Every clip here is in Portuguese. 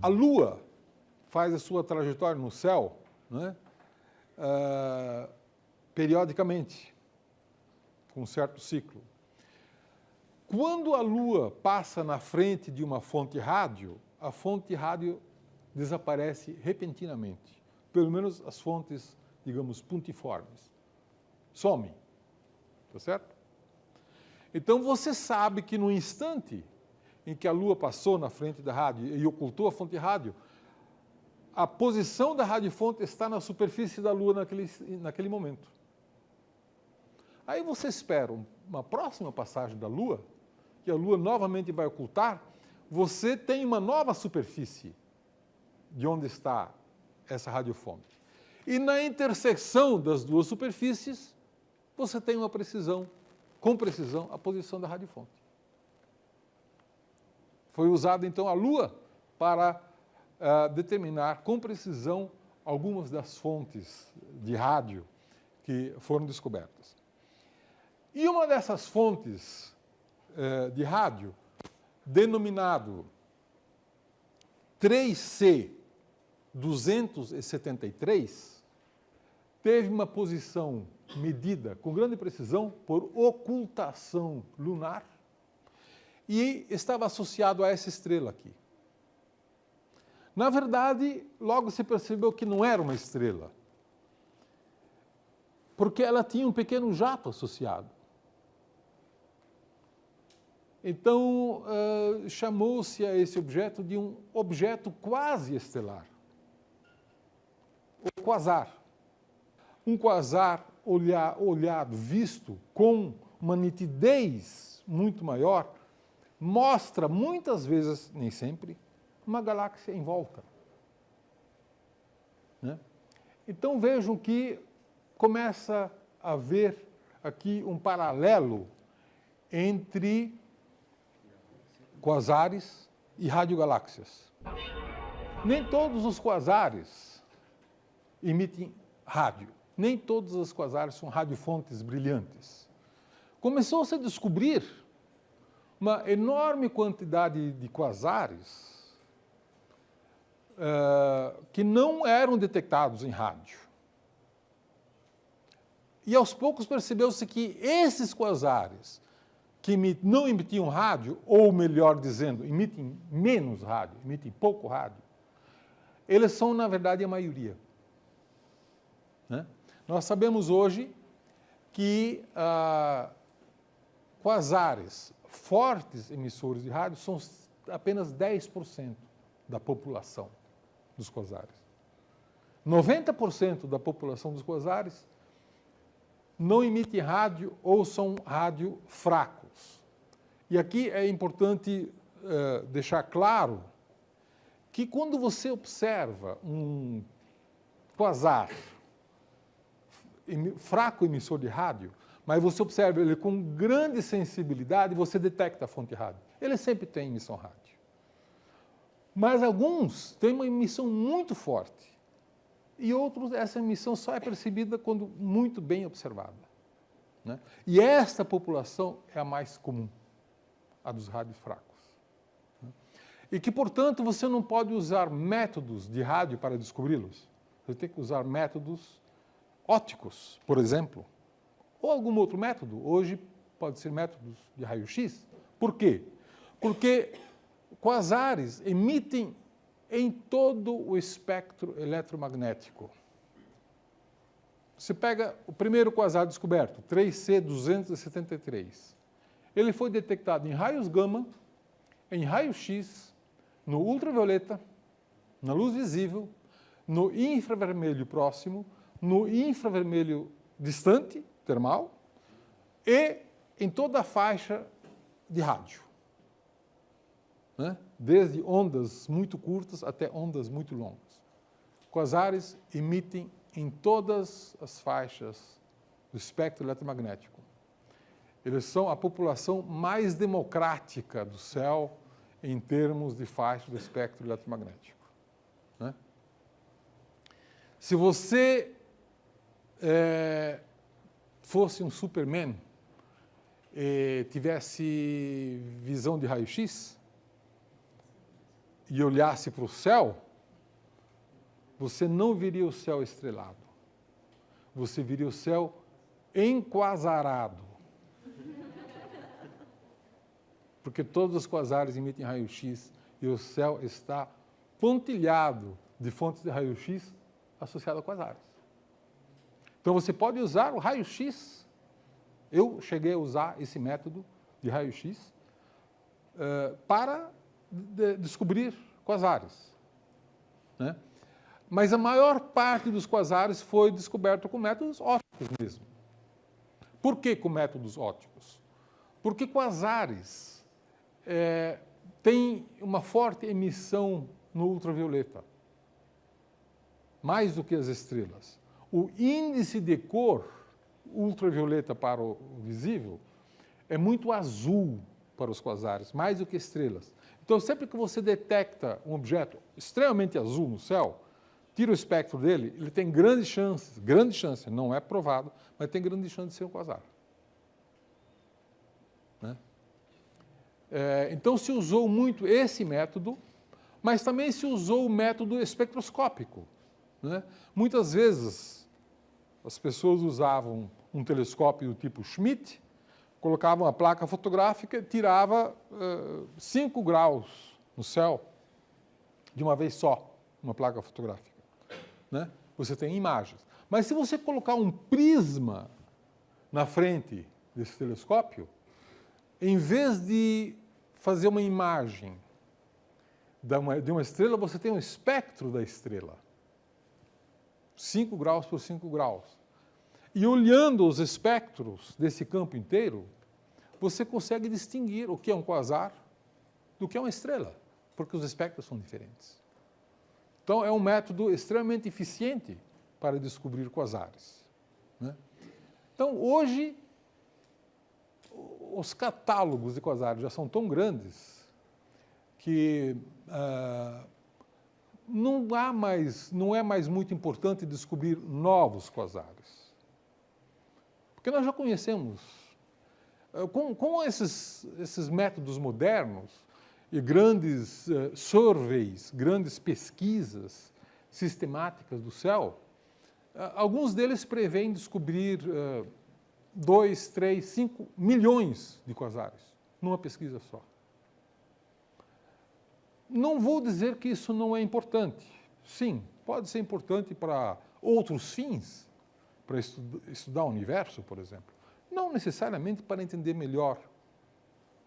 A Lua faz a sua trajetória no céu, né, periodicamente, com um certo ciclo. Quando a Lua passa na frente de uma fonte rádio, a fonte rádio desaparece repentinamente. Pelo menos as fontes, digamos, pontiformes. Somem. Tá certo? Então você sabe que no instante em que a Lua passou na frente da rádio e ocultou a fonte rádio, a posição da radiofonte está na superfície da Lua naquele momento. Aí você espera uma próxima passagem da Lua, que a Lua novamente vai ocultar, você tem uma nova superfície de onde está essa radiofonte. E na interseção das duas superfícies, você tem uma precisão, com precisão, a posição da radiofonte. Foi usada, então, a Lua para determinar com precisão algumas das fontes de rádio que foram descobertas. E uma dessas fontes de rádio, denominado 3C273, teve uma posição medida com grande precisão por ocultação lunar e estava associado a essa estrela aqui. Na verdade, logo se percebeu que não era uma estrela, porque ela tinha um pequeno jato associado. Então, chamou-se a esse objeto de um objeto quase estelar, o quasar. Um quasar olhado, visto com uma nitidez muito maior, mostra muitas vezes, nem sempre, uma galáxia em volta. Né? Então vejam que começa a haver aqui um paralelo entre quasares e radiogaláxias. Nem todos os quasares emitem rádio. Nem todos os quasares são radiofontes brilhantes. Começou-se a descobrir uma enorme quantidade de quasares que não eram detectados em rádio. E aos poucos percebeu-se que esses quasares que não emitiam rádio, ou melhor dizendo, emitem menos rádio, emitem pouco rádio, eles são, na verdade, a maioria. Né? Nós sabemos hoje que quasares fortes emissores de rádio são apenas 10% da população dos quasares. 90% da população dos quasares não emite rádio ou são rádio fracos. E aqui é importante deixar claro que quando você observa um quasar fraco emissor de rádio, mas você observa ele com grande sensibilidade, você detecta a fonte rádio. Ele sempre tem emissão rádio. Mas alguns têm uma emissão muito forte. E outros, essa emissão só é percebida quando muito bem observada. Né? E esta população é a mais comum, a dos rádios fracos. Né? E que, portanto, você não pode usar métodos de rádio para descobri-los. Você tem que usar métodos ópticos, por exemplo, ou algum outro método. Hoje pode ser métodos de raio-x. Por quê? Porque quasares emitem em todo o espectro eletromagnético. Você pega o primeiro quasar descoberto, 3C273. Ele foi detectado em raios gama, em raio-x, no ultravioleta, na luz visível, no infravermelho próximo, no infravermelho distante, termal, e em toda a faixa de rádio. Né? Desde ondas muito curtas até ondas muito longas. Quasares emitem em todas as faixas do espectro eletromagnético. Eles são a população mais democrática do céu em termos de faixa do espectro eletromagnético. Né? Se você fosse um Superman e tivesse visão de raio-x, e olhasse para o céu, você não viria o céu estrelado. Você viria o céu enquasarado. Porque todos os quasares emitem raio-x e o céu está pontilhado de fontes de raio-x associado a quasares. Então você pode usar o raio-x. Eu cheguei a usar esse método de raio-x para descobrir quasares, né? Mas a maior parte dos quasares foi descoberto com métodos ópticos mesmo. Por que com métodos ópticos? Porque quasares têm uma forte emissão no ultravioleta, mais do que as estrelas. O índice de cor ultravioleta para o visível é muito azul para os quasares, mais do que estrelas. Então, sempre que você detecta um objeto extremamente azul no céu, tira o espectro dele, ele tem grande chance, não é provado, mas tem grande chance de ser um quasar. Né? Então, se usou muito esse método, mas também se usou o método espectroscópico. Né? Muitas vezes, as pessoas usavam um telescópio do tipo Schmidt, colocavam uma placa fotográfica e tirava 5 graus no céu de uma vez só, uma placa fotográfica. Né? Você tem imagens. Mas se você colocar um prisma na frente desse telescópio, em vez de fazer uma imagem de uma estrela, você tem um espectro da estrela. 5 graus por 5 graus. E olhando os espectros desse campo inteiro, você consegue distinguir o que é um quasar do que é uma estrela, porque os espectros são diferentes. Então, é um método extremamente eficiente para descobrir quasares. Né? Então, hoje, os catálogos de quasares já são tão grandes que não é mais muito importante descobrir novos quasares. Porque nós já conhecemos. Com esses métodos modernos e grandes surveys, grandes pesquisas sistemáticas do céu, alguns deles prevêem descobrir 2, 3, 5 milhões de quasares numa pesquisa só. Não vou dizer que isso não é importante. Sim, pode ser importante para outros fins, para estudar o universo, por exemplo. Não necessariamente para entender melhor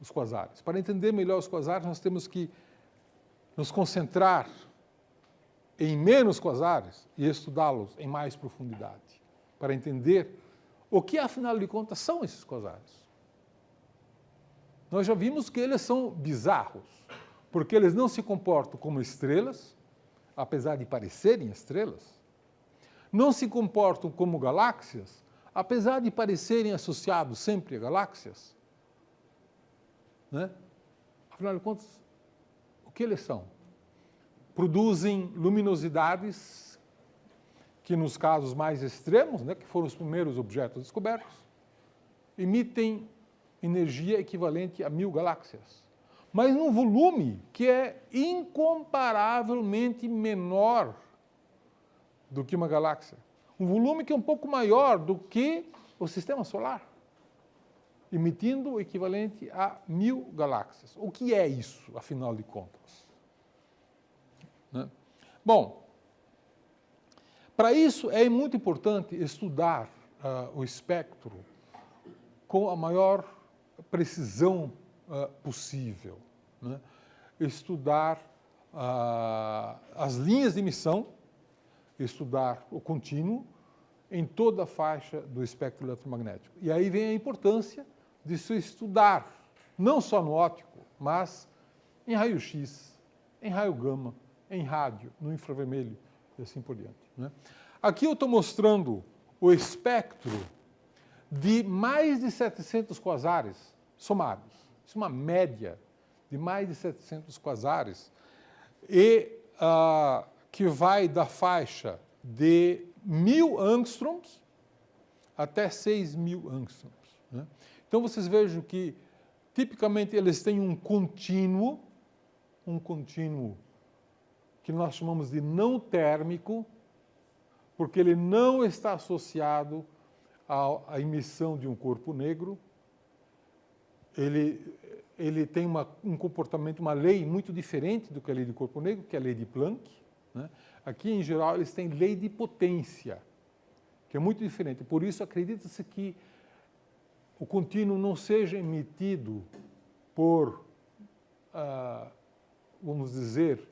os quasares. Para entender melhor os quasares, nós temos que nos concentrar em menos quasares e estudá-los em mais profundidade, para entender o que, afinal de contas, são esses quasares. Nós já vimos que eles são bizarros, porque eles não se comportam como estrelas, apesar de parecerem estrelas, não se comportam como galáxias, apesar de parecerem associados sempre a galáxias. Né? Afinal de contas, o que eles são? Produzem luminosidades que, nos casos mais extremos, né, que foram os primeiros objetos descobertos, emitem energia equivalente a 1000 galáxias. Mas num volume que é incomparavelmente menor do que uma galáxia. Um volume que é um pouco maior do que o Sistema Solar, emitindo o equivalente a 1000 galáxias. O que é isso, afinal de contas? Né? Bom, para isso é muito importante estudar o espectro com a maior precisão possível. Né? Estudar as linhas de emissão, estudar o contínuo em toda a faixa do espectro eletromagnético. E aí vem a importância de se estudar, não só no óptico, mas em raio-x, em raio gama, em rádio, no infravermelho e assim por diante. Né? Aqui eu estou mostrando o espectro de mais de 700 quasares somados. Isso é uma média de mais de 700 quasares e que vai da faixa de 1000 angstroms até 6000 angstroms. Né? Então, vocês vejam que, tipicamente, eles têm um contínuo que nós chamamos de não térmico, porque ele não está associado à emissão de um corpo negro. Ele tem um comportamento, uma lei muito diferente do que a lei do corpo negro, que é a lei de Planck, né? Aqui, em geral, eles têm lei de potência, que é muito diferente. Por isso, acredita-se que o contínuo não seja emitido por, vamos dizer,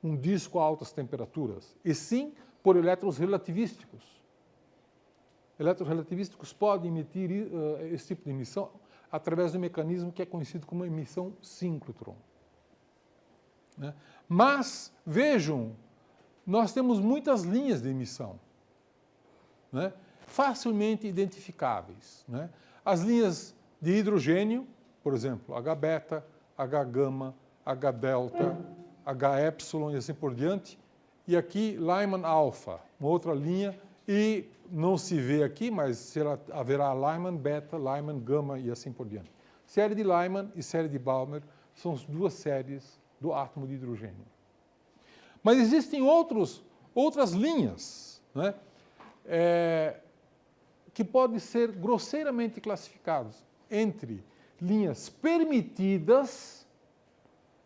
um disco a altas temperaturas, e sim por elétrons relativísticos. Elétrons relativísticos podem emitir esse tipo de emissão através do mecanismo que é conhecido como emissão síncrotron, né? Mas, vejam, nós temos muitas linhas de emissão, né? Facilmente identificáveis, né? As linhas de hidrogênio, por exemplo, H-beta, H-gama, H-delta, H-epsilon e assim por diante, e aqui Lyman alfa, uma outra linha, e não se vê aqui, mas haverá Lyman beta, Lyman gama e assim por diante. Série de Lyman e série de Balmer são as duas séries do átomo de hidrogênio. Mas existem outras linhas, né, que podem ser grosseiramente classificadas entre linhas permitidas,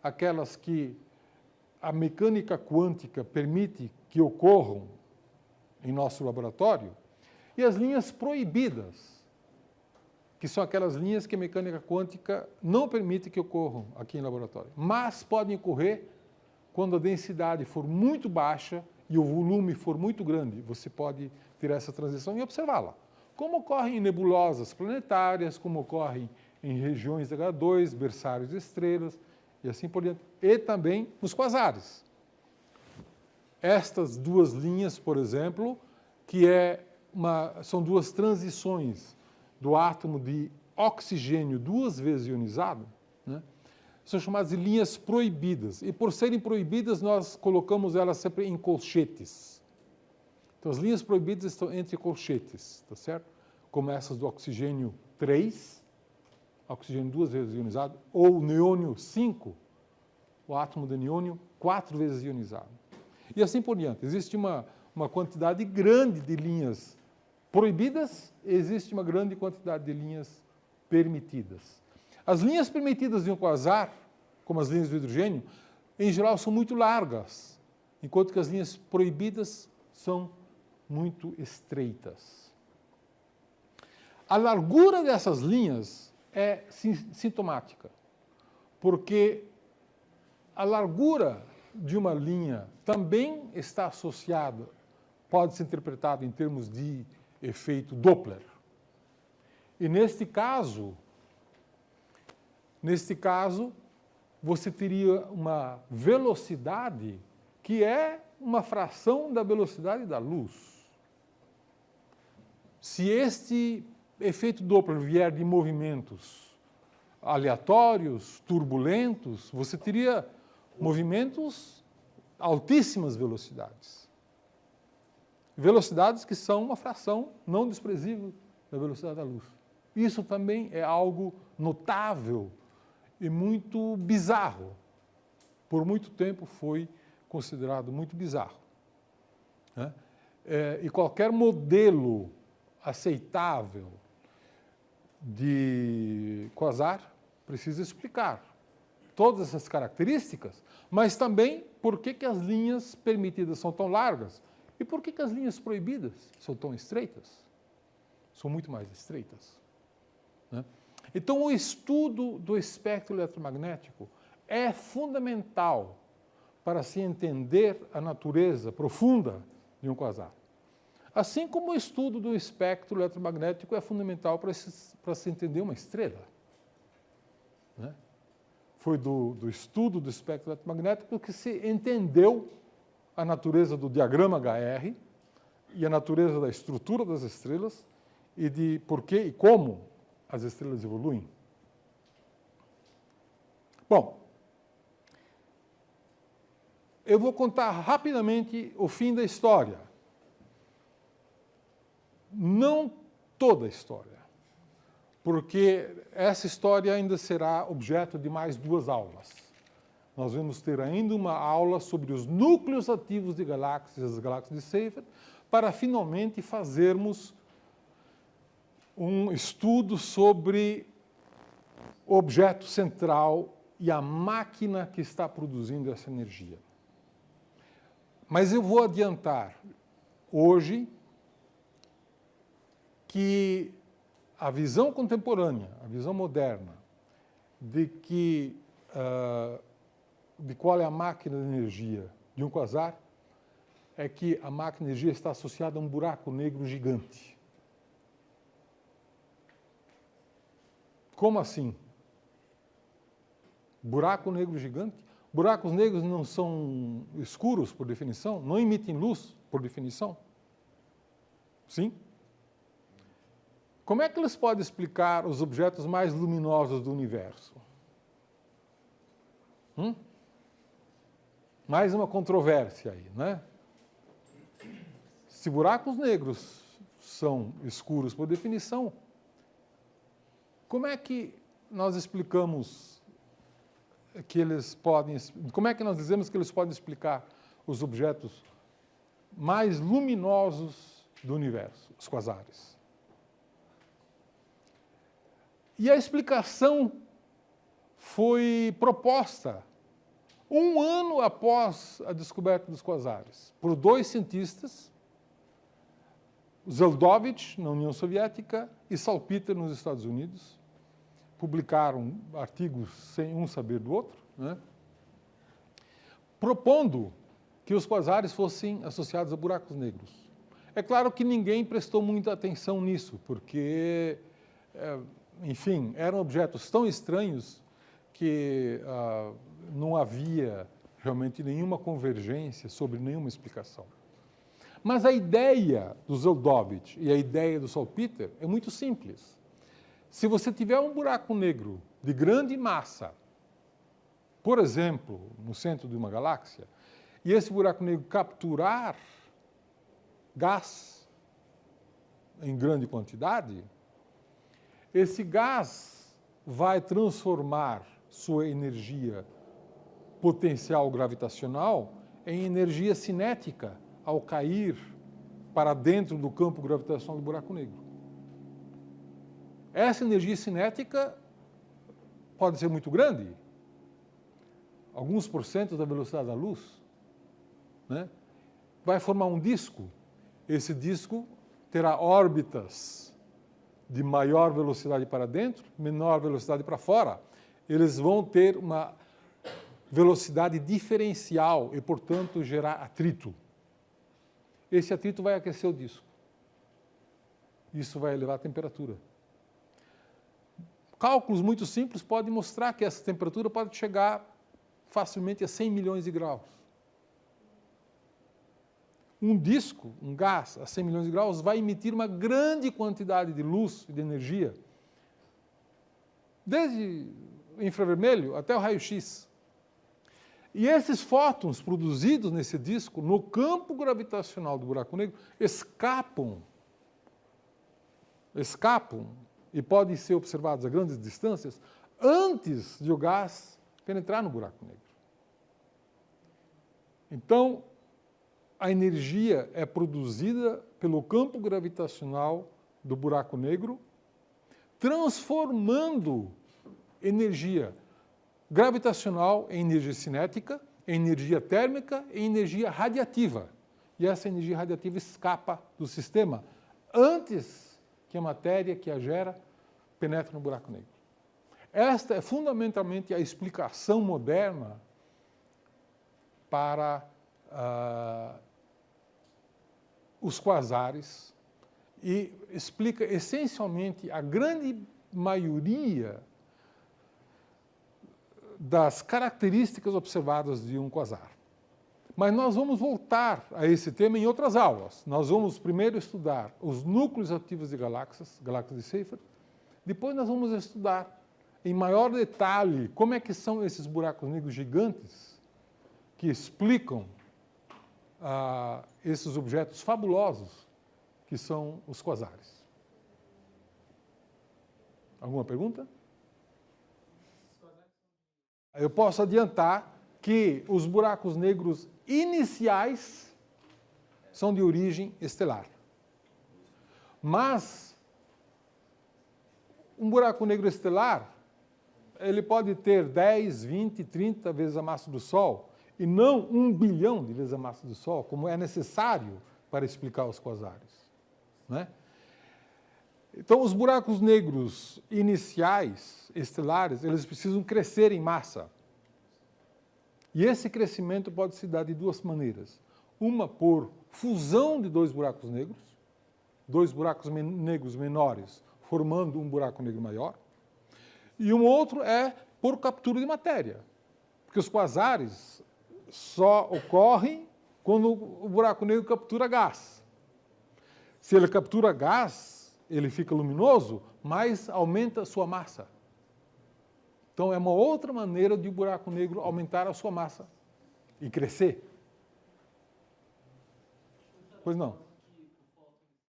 aquelas que a mecânica quântica permite que ocorram em nosso laboratório, e as linhas proibidas, que são aquelas linhas que a mecânica quântica não permite que ocorram aqui em laboratório, mas podem ocorrer quando a densidade for muito baixa e o volume for muito grande. Você pode ter essa transição e observá-la. Como ocorre em nebulosas planetárias, como ocorre em regiões H2, berçários de estrelas, e assim por diante. E também nos quasares. Estas duas linhas, por exemplo, que são duas transições do átomo de oxigênio duas vezes ionizado, né, são chamadas de linhas proibidas. E por serem proibidas, nós colocamos elas sempre em colchetes. Então, as linhas proibidas estão entre colchetes, tá certo? Como essas do oxigênio 3, oxigênio duas vezes ionizado, ou neônio 5, o átomo de neônio 4 vezes ionizado. E assim por diante. Existe uma quantidade grande de linhas proibidas, existe uma grande quantidade de linhas permitidas. As linhas permitidas de um quasar, como as linhas do hidrogênio, em geral são muito largas, enquanto que as linhas proibidas são muito estreitas. A largura dessas linhas é sintomática, porque a largura de uma linha também está associada, pode ser interpretada em termos de efeito Doppler. E neste caso, você teria uma velocidade que é uma fração da velocidade da luz. Se este efeito Doppler vier de movimentos aleatórios, turbulentos, você teria movimentos altíssimas velocidades. Velocidades que são uma fração não desprezível da velocidade da luz. Isso também é algo notável e muito bizarro. Por muito tempo foi considerado muito bizarro, né? E qualquer modelo aceitável de quasar precisa explicar todas essas características, mas também por que as linhas permitidas são tão largas e por que as linhas proibidas são tão estreitas. São muito mais estreitas, né? Então, o estudo do espectro eletromagnético é fundamental para se entender a natureza profunda de um quasar. Assim como o estudo do espectro eletromagnético é fundamental para se entender uma estrela, né? Foi do estudo do espectro eletromagnético que se entendeu a natureza do diagrama HR e a natureza da estrutura das estrelas e de por que e como as estrelas evoluem. Bom, eu vou contar rapidamente o fim da história. Não toda a história, porque essa história ainda será objeto de mais 2 aulas. nós vamos ter ainda uma aula sobre os núcleos ativos de galáxias, as galáxias de Seyfert, para finalmente fazermos um estudo sobre o objeto central e a máquina que está produzindo essa energia. Mas eu vou adiantar hoje que a visão contemporânea, a visão moderna, de qual é a máquina de energia de um quasar, é que a máquina de energia está associada a um buraco negro gigante. Como assim? Buraco negro gigante? Buracos negros não são escuros, por definição? Não emitem luz, por definição? Sim? Como é que eles podem explicar os objetos mais luminosos do universo? Mais uma controvérsia aí, né? Se buracos negros são escuros por definição, como é que nós explicamos que eles podem... Como é que nós dizemos que eles podem explicar os objetos mais luminosos do universo, os quasares? E a explicação foi proposta 1 ano após a descoberta dos quasares, por 2 cientistas, Zeldovich, na União Soviética, e Salpeter, nos Estados Unidos. Publicaram artigos sem um saber do outro, né? Propondo que os quasares fossem associados a buracos negros. É claro que ninguém prestou muita atenção nisso, porque, enfim, eram objetos tão estranhos que não havia realmente nenhuma convergência sobre nenhuma explicação. Mas a ideia do Zeldovich e a ideia do Salpeter é muito simples. Se você tiver um buraco negro de grande massa, por exemplo, no centro de uma galáxia, e esse buraco negro capturar gás em grande quantidade, esse gás vai transformar sua energia potencial gravitacional em energia cinética ao cair para dentro do campo gravitacional do buraco negro. Essa energia cinética pode ser muito grande, alguns porcentos da velocidade da luz, né? Vai formar um disco. Esse disco terá órbitas de maior velocidade para dentro, menor velocidade para fora. Eles vão ter uma velocidade diferencial e, portanto, gerar atrito. Esse atrito vai aquecer o disco. Isso vai elevar a temperatura. Cálculos muito simples podem mostrar que essa temperatura pode chegar facilmente a 100 milhões de graus. Um disco, um gás a 100 milhões de graus, vai emitir uma grande quantidade de luz e de energia, desde o infravermelho até o raio-x. E esses fótons produzidos nesse disco, no campo gravitacional do buraco negro, escapam e podem ser observados a grandes distâncias antes de o gás penetrar no buraco negro. Então, a energia é produzida pelo campo gravitacional do buraco negro, transformando energia gravitacional em energia cinética, em energia térmica, em energia radiativa. E essa energia radiativa escapa do sistema antes que a matéria que a gera penetre no buraco negro. Esta é fundamentalmente a explicação moderna para os quasares e explica essencialmente a grande maioria das características observadas de um quasar. Mas nós vamos voltar a esse tema em outras aulas. Nós vamos primeiro estudar os núcleos ativos de galáxias, galáxias de Seyfert. Depois nós vamos estudar em maior detalhe como é que são esses buracos negros gigantes que explicam esses objetos fabulosos que são os quasares. Alguma pergunta? Eu posso adiantar que os buracos negros iniciais são de origem estelar. Mas um buraco negro estelar, ele pode ter 10, 20, 30 vezes a massa do Sol, e não 1 bilhão de vezes a massa do Sol, como é necessário para explicar os quasares, né? Então, os buracos negros iniciais, estelares, eles precisam crescer em massa. E esse crescimento pode se dar de duas maneiras. Uma por fusão de dois buracos negros menores, formando um buraco negro maior. E um outro é por captura de matéria. Porque os quasares só ocorrem quando o buraco negro captura gás. Se ele captura gás, ele fica luminoso, mas aumenta a sua massa. Então, é uma outra maneira de o buraco negro aumentar a sua massa e crescer. Pois não.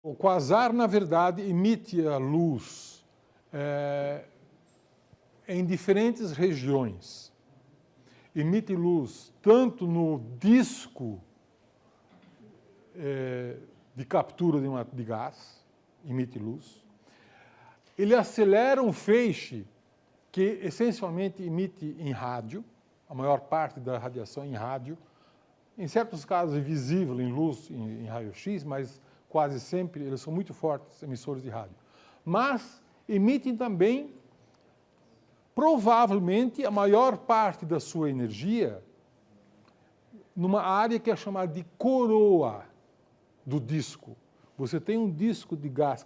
O quasar, na verdade, emite a luz em diferentes regiões. Emite luz tanto no disco de captura de gás, emite luz. Ele acelera um feixe que essencialmente emite em rádio, a maior parte da radiação em rádio. Em certos casos é visível em luz, em raio-x, mas quase sempre eles são muito fortes emissores de rádio. Mas emitem também, provavelmente, a maior parte da sua energia numa área que é chamada de coroa do disco. Você tem um disco de gás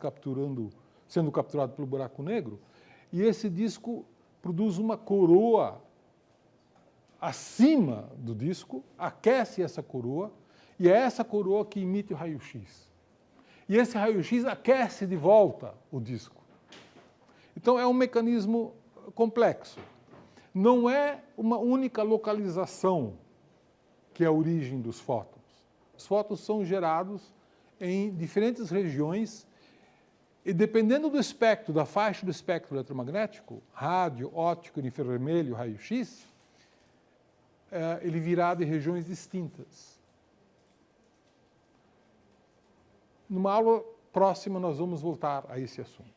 sendo capturado pelo buraco negro, e esse disco produz uma coroa acima do disco, aquece essa coroa, e é essa coroa que emite o raio-x. E esse raio-x aquece de volta o disco. Então, é um mecanismo complexo. Não é uma única localização que é a origem dos fótons. Os fótons são gerados em diferentes regiões e, dependendo do espectro, da faixa do espectro eletromagnético, rádio, óptico, infravermelho, raio-x, ele virá de regiões distintas. Numa aula próxima, nós vamos voltar a esse assunto.